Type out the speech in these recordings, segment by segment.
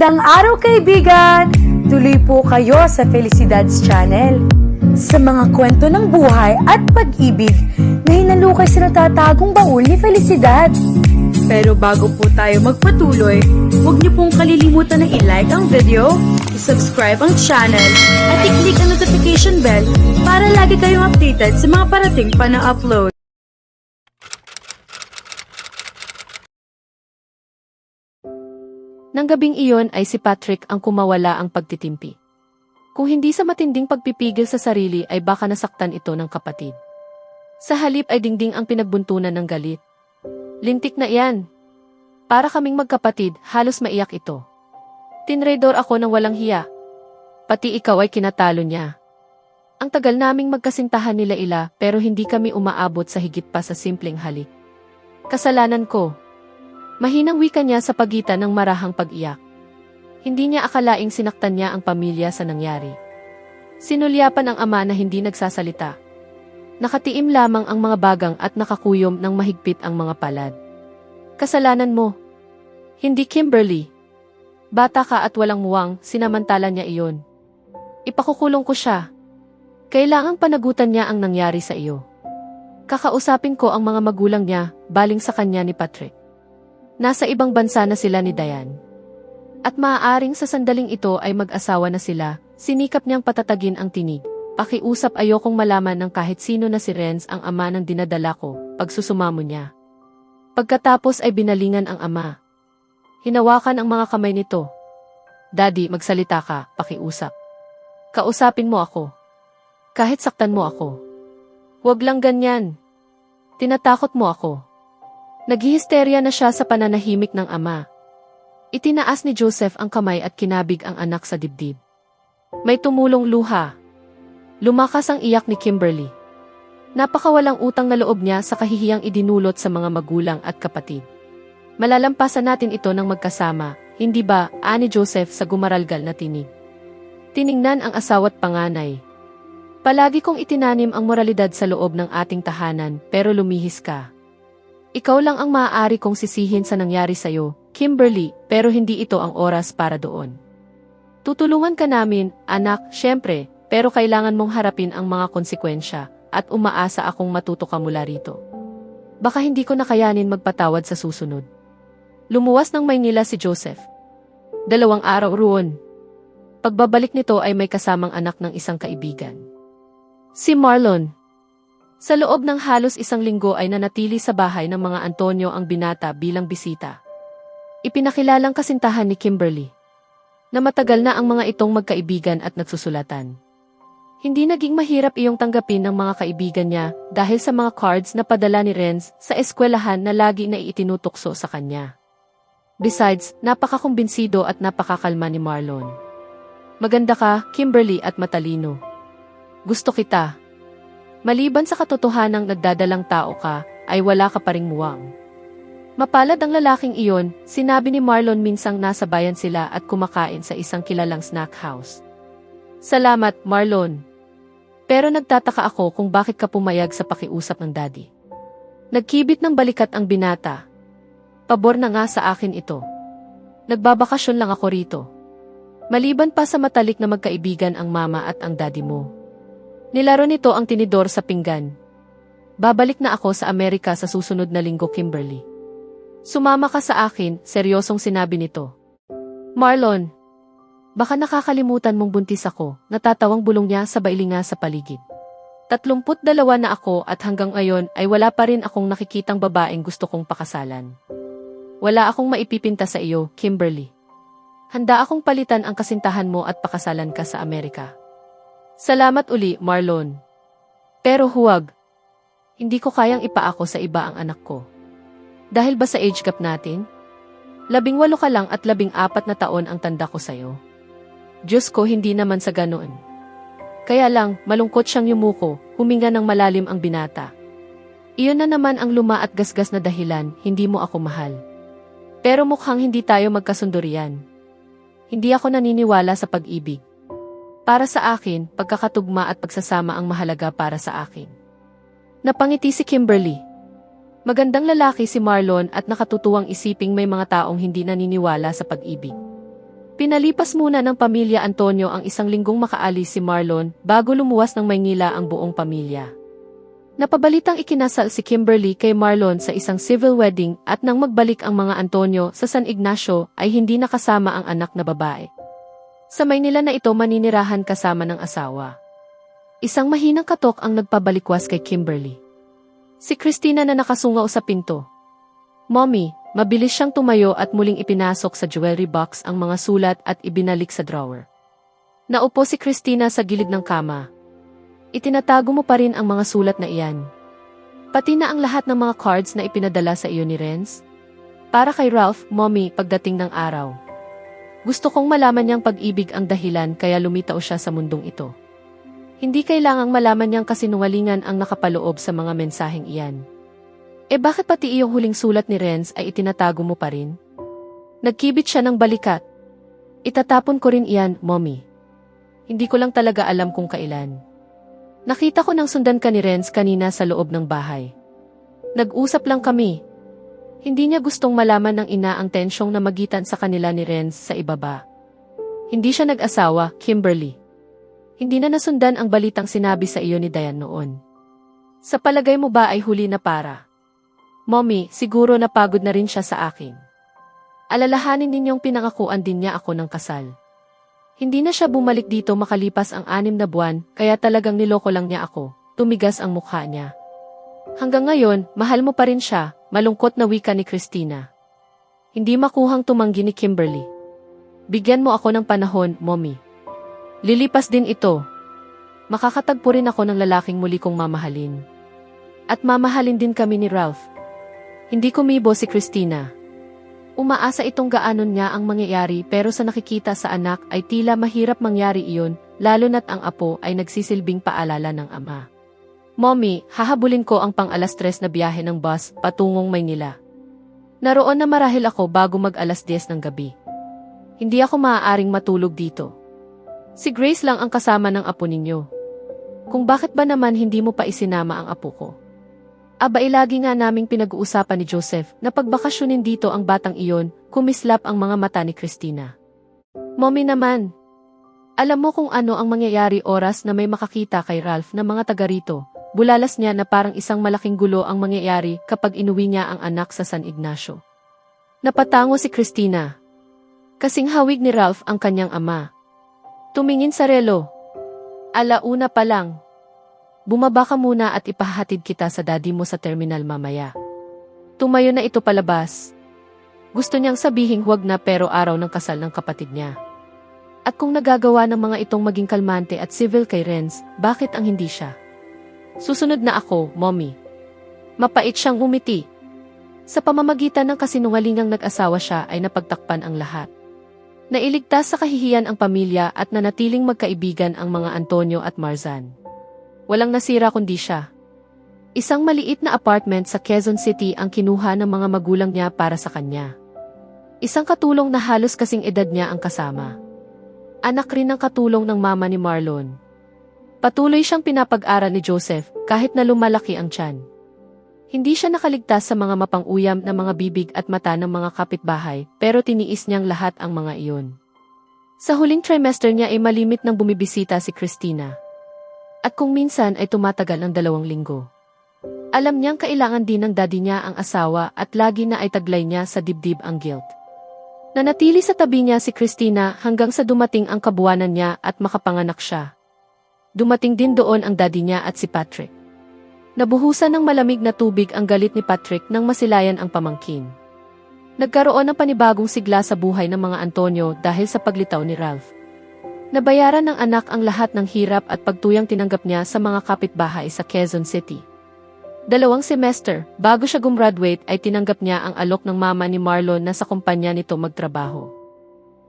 Magandang araw kaibigan! Tuloy po kayo sa Felicidad's Channel. Sa mga kwento ng buhay at pag-ibig na hinalukay sa natatagong baul ni Felicidad. Pero bago po tayo magpatuloy, huwag niyo pong kalilimutan na i-like ang video, i-subscribe ang channel, at i-click ang notification bell para lagi kayong updated sa mga parating pa na upload. Nang gabing iyon ay si Patrick ang kumawala ang pagtitimpi. Kung hindi sa matinding pagpipigil sa sarili ay baka nasaktan ito ng kapatid. Sa halip ay dingding ang pinagbuntunan ng galit. Lintik na iyan. Para kaming magkapatid, halos maiyak ito. Tinraidor ako ng walang hiya. Pati ikaw ay kinatalo niya. Ang tagal naming magkasintahan nila ila pero hindi kami umaabot sa higit pa sa simpleng halik. Kasalanan ko. Mahinang wika niya sa pagitan ng marahang pag-iyak. Hindi niya akalaing sinaktan niya ang pamilya sa nangyari. Sinulyapan ang ama na hindi nagsasalita. Nakatiim lamang ang mga bagang at nakakuyom ng mahigpit ang mga palad. Kasalanan mo. Hindi Kimberly. Bata ka at walang muwang, sinamantala niya iyon. Ipakukulong ko siya. Kailangang panagutan niya ang nangyari sa iyo. Kakausapin ko ang mga magulang niya, baling sa kanya ni Patrick. Nasa ibang bansa na sila ni Diane. At maaaring sa sandaling ito ay mag-asawa na sila, sinikap niyang patatagin ang tinig. Pakiusap ayokong malaman ng kahit sino na si Renz ang ama ng dinadala ko, pagsusumamo niya. Pagkatapos ay binalingan ang ama. Hinawakan ang mga kamay nito. Daddy, magsalita ka, pakiusap. Kausapin mo ako. Kahit saktan mo ako. Huwag lang ganyan. Tinatakot mo ako. Naghihisterya na siya sa pananahimik ng ama. Itinaas ni Joseph ang kamay at kinabig ang anak sa dibdib. May tumulong luha. Lumakas ang iyak ni Kimberly. Napakawalang utang na loob niya sa kahihiyang idinulot sa mga magulang at kapatid. Malalampasan natin ito ng magkasama, hindi ba, ani Joseph sa gumaralgal na tinig. Tiningnan ang asawa't panganay. Palagi kong itinanim ang moralidad sa loob ng ating tahanan pero lumihis ka. Ikaw lang ang maaari kong sisihin sa nangyari sa'yo, Kimberly, pero hindi ito ang oras para doon. Tutulungan ka namin, anak, syempre, pero kailangan mong harapin ang mga konsekwensya at umaasa akong matuto ka mula rito. Baka hindi ko nakayanin magpatawad sa susunod. Lumuwas ng Maynila si Joseph. 2 araw roon. Pagbabalik nito ay may kasamang anak ng isang kaibigan. Si Marlon. Sa loob ng halos 1 linggo ay nanatili sa bahay ng mga Antonio ang binata bilang bisita. Ipinakilalang kasintahan ni Kimberly. Na matagal na ang mga itong magkaibigan at nagsusulatan. Hindi naging mahirap iyong tanggapin ng mga kaibigan niya dahil sa mga cards na padala ni Renz sa eskwelahan na lagi na itinutukso sa kanya. Besides, napakakumbinsido at napakakalma ni Marlon. Maganda ka, Kimberly, at matalino. Gusto kita. Maliban sa katotohanang nagdadalang tao ka, ay wala ka pa ring muwang. Mapalad ang lalaking iyon, sinabi ni Marlon minsang nasa bayan sila at kumakain sa isang kilalang snack house. Salamat, Marlon. Pero nagtataka ako kung bakit ka pumayag sa pakiusap ng daddy. Nagkibit ng balikat ang binata. Pabor na nga sa akin ito. Nagbabakasyon lang ako rito. Maliban pa sa matalik na magkaibigan ang mama at ang daddy mo. Nilaro nito ang tinidor sa pinggan. Babalik na ako sa Amerika sa susunod na linggo, Kimberly. Sumama ka sa akin, seryosong sinabi nito. Marlon, baka nakakalimutan mong buntis ako, natatawang bulong niya sa bailinga sa paligid. 32 na ako at hanggang ngayon ay wala pa rin akong nakikitang babaeng gusto kong pakasalan. Wala akong maipipinta sa iyo, Kimberly. Handa akong palitan ang kasintahan mo at pakasalan ka sa Amerika. Salamat uli, Marlon. Pero huwag. Hindi ko kayang ipaako sa iba ang anak ko. Dahil ba sa age gap natin? 18 ka lang at 14 na taon ang tanda ko sa'yo. Diyos ko, hindi naman sa ganoon. Kaya lang, malungkot siyang yumuko, huminga ng malalim ang binata. Iyon na naman ang luma at gasgas na dahilan, hindi mo ako mahal. Pero mukhang hindi tayo magkasundurian. Hindi ako naniniwala sa pag-ibig. Para sa akin, pagkakatugma at pagsasama ang mahalaga para sa akin. Napangiti si Kimberly. Magandang lalaki si Marlon at nakatutuwang isiping may mga taong hindi naniniwala sa pag-ibig. Pinalipas muna ng pamilya Antonio ang 1 linggong makaalis si Marlon bago lumuwas ng Maynila ang buong pamilya. Napabalitang ikinasal si Kimberly kay Marlon sa isang civil wedding at nang magbalik ang mga Antonio sa San Ignacio ay hindi nakasama ang anak na babae. Sa Maynila na ito maninirahan kasama ng asawa. Isang mahinang katok ang nagpabalikwas kay Kimberly. Si Christina na nakasungaw sa pinto. "Mommy," mabilis siyang tumayo at muling ipinasok sa jewelry box ang mga sulat at ibinalik sa drawer. Naupo si Christina sa gilid ng kama. "Itinatago mo pa rin ang mga sulat na iyan. Pati na ang lahat ng mga cards na ipinadala sa iyo ni Renz? Para kay Ralph, Mommy, pagdating ng araw. Gusto kong malaman niyang pag-ibig ang dahilan kaya lumitaw siya sa mundong ito. Hindi kailangang malaman niyang kasinungalingan ang nakapaloob sa mga mensaheng iyan. Bakit pati iyong huling sulat ni Renz ay itinatago mo pa rin?" Nagkibit siya ng balikat. "Itatapon ko rin iyan, Mommy. Hindi ko lang talaga alam kung kailan. Nakita ko nang sundan ka ni Renz kanina sa loob ng bahay. Nag-usap lang kami. Hindi niya gustong malaman ng ina ang tensyong na magitan sa kanila ni Renz sa ibaba. Hindi siya nag-asawa, Kimberly. Hindi na nasundan ang balitang sinabi sa iyo ni Diane noon. Sa palagay mo ba ay huli na para? Mommy, siguro napagod na rin siya sa akin. Alalahanin ninyong pinangakuan din niya ako ng kasal. Hindi na siya bumalik dito makalipas ang 6 na buwan, kaya talagang niloko lang niya ako." Tumigas ang mukha niya. "Hanggang ngayon, mahal mo pa rin siya," malungkot na wika ni Christina. Hindi makuhang tumanggi ni Kimberly. "Bigyan mo ako ng panahon, Mommy. Lilipas din ito. Makakatagpo rin ako ng lalaking muli kong mamahalin. At mamahalin din kami ni Ralph." Hindi kumibo si Christina. Umaasa itong gaanon niya ang mangyayari pero sa nakikita sa anak ay tila mahirap mangyari iyon, lalo na't ang apo ay nagsisilbing paalala ng ama. "Mommy, hahabulin ko ang pang-alas 3 na biyahe ng bus patungong Maynila. Naroon na marahil ako bago mag-10 ng gabi. Hindi ako maaaring matulog dito. Si Grace lang ang kasama ng apo ninyo. Kung bakit ba naman hindi mo pa isinama ang apo ko? Lagi nga naming pinag-uusapan ni Joseph na pagbakasyonin dito ang batang iyon," kumislap ang mga mata ni Christina. "Mommy naman. Alam mo kung ano ang mangyayari oras na may makakita kay Ralph na mga taga rito." Bulalas niya na parang isang malaking gulo ang mangyayari kapag inuwi niya ang anak sa San Ignacio. Napatango si Christina. Kasing hawig ni Ralph ang kanyang ama. Tumingin sa relo. 1:00 pa lang. "Bumaba ka muna at ipahatid kita sa daddy mo sa terminal mamaya." Tumayo na ito palabas. Gusto niyang sabihing huwag na pero araw ng kasal ng kapatid niya. At kung nagagawa ng mga itong maging kalmante at civil kay Renz, bakit ang hindi siya? "Susunod na ako, Mommy." Mapait siyang umiti. Sa pamamagitan ng kasinungalingang nag-asawa siya ay napagtakpan ang lahat. Nailigtas sa kahihiyan ang pamilya at nanatiling magkaibigan ang mga Antonio at Marzan. Walang nasira kundi siya. Isang maliit na apartment sa Quezon City ang kinuha ng mga magulang niya para sa kanya. Isang katulong na halos kasing edad niya ang kasama. Anak rin ng katulong ng mama ni Marlon. Patuloy siyang pinapag-aral ni Joseph kahit na lumalaki ang tiyan. Hindi siya nakaligtas sa mga mapang-uyam na mga bibig at mata ng mga kapitbahay pero tiniis niyang lahat ang mga iyon. Sa huling trimester niya ay malimit nang bumibisita si Christina. At kung minsan ay tumatagal ng 2 linggo. Alam niyang kailangan din ng daddy niya ang asawa at lagi na ay taglay niya sa dibdib ang guilt. Nanatili sa tabi niya si Christina hanggang sa dumating ang kabuwanan niya at makapanganak siya. Dumating din doon ang daddy niya at si Patrick. Nabuhusan ng malamig na tubig ang galit ni Patrick nang masilayan ang pamangkin. Nagkaroon ng panibagong sigla sa buhay ng mga Antonio dahil sa paglitaw ni Ralph. Nabayaran ng anak ang lahat ng hirap at pagtuyang tinanggap niya sa mga kapitbahay sa Quezon City. 2 semester, bago siya gumraduate ay tinanggap niya ang alok ng mama ni Marlon na sa kumpanya nito magtrabaho.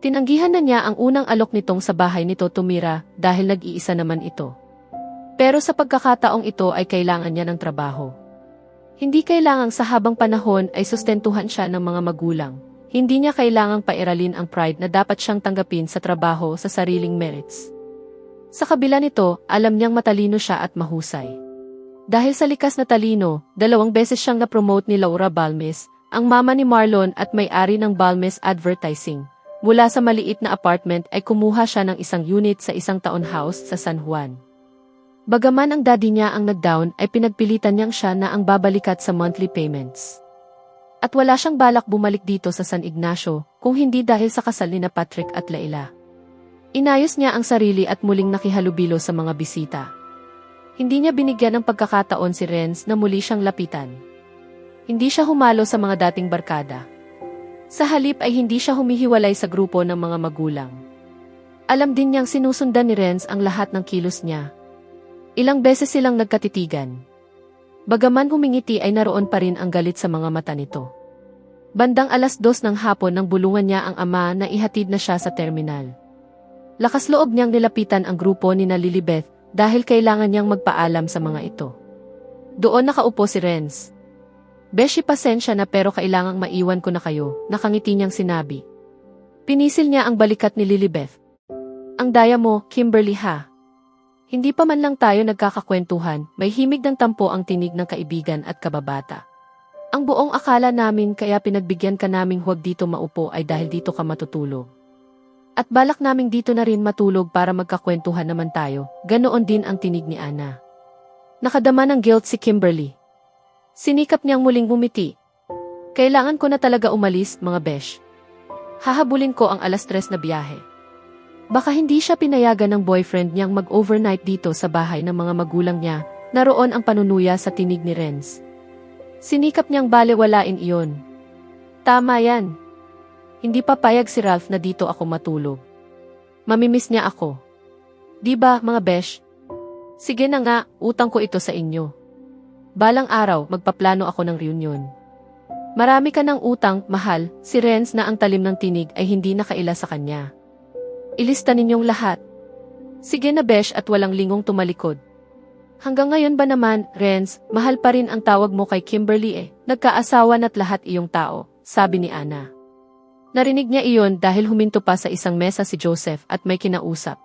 Tinanggihan na niya ang unang alok nitong sa bahay nito tumira dahil nag-iisa naman ito. Pero sa pagkakataong ito ay kailangan niya ng trabaho. Hindi kailangang sa habang panahon ay sustentuhan siya ng mga magulang. Hindi niya kailangang pairalin ang pride na dapat siyang tanggapin sa trabaho sa sariling merits. Sa kabila nito, alam niyang matalino siya at mahusay. Dahil sa likas na talino, 2 beses siyang na-promote ni Laura Balmes, ang mama ni Marlon at may-ari ng Balmes Advertising, Mula sa maliit na apartment ay kumuha siya ng isang unit sa isang townhouse sa San Juan. Bagaman ang daddy niya ang nag-down ay pinagpilitan niyang siya na ang babalikat sa monthly payments. At wala siyang balak bumalik dito sa San Ignacio kung hindi dahil sa kasal ni na Patrick at Laila. Inayos niya ang sarili at muling nakihalubilo sa mga bisita. Hindi niya binigyan ng pagkakataon si Renz na muli siyang lapitan. Hindi siya humalo sa mga dating barkada. Sa halip ay hindi siya humihiwalay sa grupo ng mga magulang. Alam din niyang sinusundan ni Renz ang lahat ng kilos niya. Ilang beses silang nagkatitigan. Bagaman humingiti ay naroon pa rin ang galit sa mga mata nito. Bandang 2:00 ng hapon nang bulungan niya ang ama na ihatid na siya sa terminal. Lakas loob niyang nilapitan ang grupo ni na Lilibeth dahil kailangan niyang magpaalam sa mga ito. Doon nakaupo si Renz. Beshi, pasensya na pero kailangang maiwan ko na kayo, nakangiti niyang sinabi. Pinisil niya ang balikat ni Lilibeth. Ang daya mo, Kimberly ha. Hindi pa man lang tayo nagkakakwentuhan, may himig ng tampo ang tinig ng kaibigan at kababata. Ang buong akala namin kaya pinagbigyan ka naming huwag dito maupo ay dahil dito ka matutulog. At balak naming dito na rin matulog para magkakwentuhan naman tayo, ganoon din ang tinig ni Ana. Nakadama ng guilt si Kimberly. Sinikap niyang muling bumiti. Kailangan ko na talaga umalis, mga besh. Hahabulin ko ang 3:00 na biyahe. Baka hindi siya pinayagan ng boyfriend niyang mag-overnight dito sa bahay ng mga magulang niya, naroon ang panunuya sa tinig ni Renz. Sinikap niyang balewalain iyon. Tama yan. Hindi papayag si Ralph na dito ako matulog. Mamimiss niya ako. Di ba, mga besh? Sige na nga, utang ko ito sa inyo. Balang araw, magpaplano ako ng reunion. Marami ka ng utang, mahal, si Renz na ang talim ng tinig ay hindi nakaila sa kanya. Ilista ninyong lahat. Sige na besh at walang lingong tumalikod. Hanggang ngayon ba naman, Renz, mahal pa rin ang tawag mo kay Kimberly eh. Nagkaasawa na't lahat iyong tao, sabi ni Ana. Narinig niya iyon dahil huminto pa sa isang mesa si Joseph at may kinausap.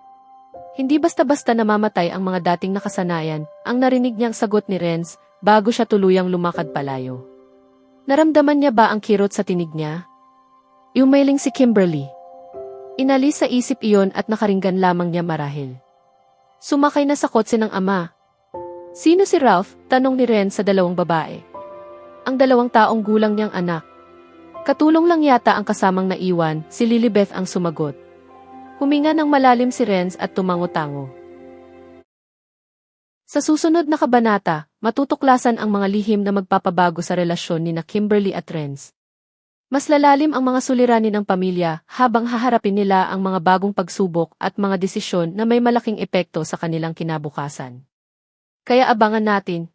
Hindi basta-basta namamatay ang mga dating nakasanayan, ang narinig niyang sagot ni Renz, bago siya tuluyang lumakad palayo. Naramdaman niya ba ang kirot sa tinig niya? Umailing si Kimberly. Inalis sa isip iyon at nakaringgan lamang niya marahil. Sumakay na sa kotse ng ama. Sino si Ralph? Tanong ni Renz sa dalawang babae. Ang 2 taong gulang niyang anak. Katulong lang yata ang kasamang naiwan, si Lilibeth ang sumagot. Huminga ng malalim si Renz at tumango-tango. Sa susunod na kabanata, matutuklasan ang mga lihim na magpapabago sa relasyon ni na Kimberly at Renz. Mas lalalim ang mga suliranin ng pamilya habang haharapin nila ang mga bagong pagsubok at mga desisyon na may malaking epekto sa kanilang kinabukasan. Kaya abangan natin,